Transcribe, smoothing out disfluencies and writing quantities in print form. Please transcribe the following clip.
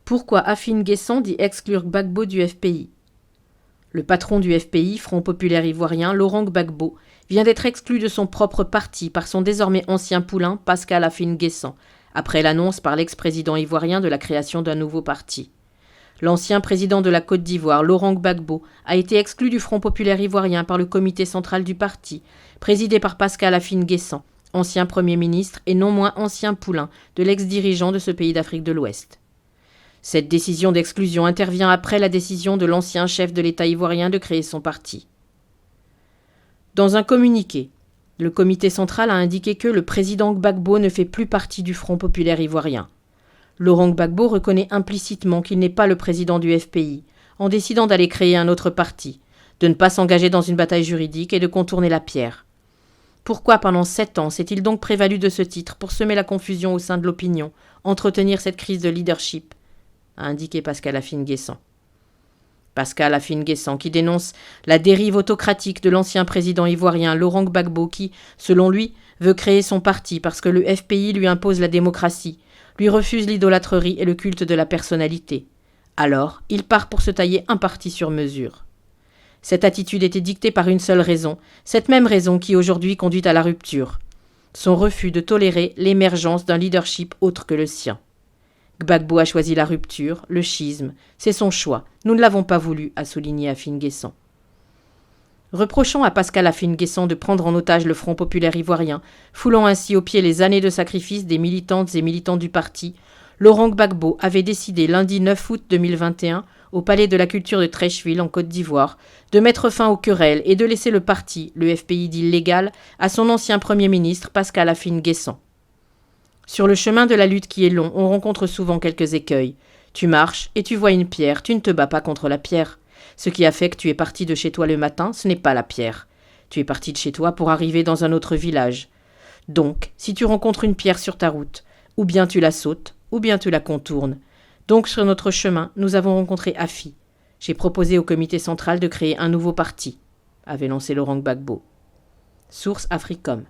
Pourquoi Afine Guessan dit exclure Gbagbo du FPI? Le patron du FPI, Front populaire ivoirien, Laurent Gbagbo, vient d'être exclu de son propre parti par son désormais ancien poulain, Pascal Afine Guessan, après l'annonce par l'ex-président ivoirien de la création d'un nouveau parti. L'ancien président de la Côte d'Ivoire, Laurent Gbagbo, a été exclu du Front populaire ivoirien par le comité central du parti, présidé par Pascal Afine Guessan, ancien Premier ministre et non moins ancien poulain de l'ex-dirigeant de ce pays d'Afrique de l'Ouest. Cette décision d'exclusion intervient après la décision de l'ancien chef de l'État ivoirien de créer son parti. Dans un communiqué, le comité central a indiqué que le président Gbagbo ne fait plus partie du Front populaire ivoirien. Laurent Gbagbo reconnaît implicitement qu'il n'est pas le président du FPI, en décidant d'aller créer un autre parti, de ne pas s'engager dans une bataille juridique et de contourner la pierre. Pourquoi pendant 7 ans s'est-il donc prévalu de ce titre pour semer la confusion au sein de l'opinion, entretenir cette crise de leadership, a indiqué Pascal Afine Guessan. Pascal Afine Guessan qui dénonce la dérive autocratique de l'ancien président ivoirien Laurent Gbagbo qui, selon lui, veut créer son parti parce que le FPI lui impose la démocratie, lui refuse l'idolâtrerie et le culte de la personnalité. Alors, il part pour se tailler un parti sur mesure. Cette attitude était dictée par une seule raison, cette même raison qui aujourd'hui conduit à la rupture. Son refus de tolérer l'émergence d'un leadership autre que le sien. Gbagbo a choisi la rupture, le schisme, c'est son choix. Nous ne l'avons pas voulu, a souligné Afine Guessan. Reprochant à Pascal Afine Guessan de prendre en otage le Front populaire ivoirien, foulant ainsi aux pieds les années de sacrifice des militantes et militants du parti, Laurent Gbagbo avait décidé lundi 9 août 2021, au Palais de la Culture de Treichville en Côte d'Ivoire, de mettre fin aux querelles et de laisser le parti, le FPI dit légal, à son ancien Premier ministre Pascal Afine Guessan. Sur le chemin de la lutte qui est long, on rencontre souvent quelques écueils. Tu marches et tu vois une pierre, tu ne te bats pas contre la pierre. Ce qui a fait que tu es parti de chez toi le matin, ce n'est pas la pierre. Tu es parti de chez toi pour arriver dans un autre village. Donc, si tu rencontres une pierre sur ta route, ou bien tu la sautes, ou bien tu la contournes. Donc sur notre chemin, nous avons rencontré Afi. J'ai proposé au comité central de créer un nouveau parti, avait lancé Laurent Gbagbo. Source Africom.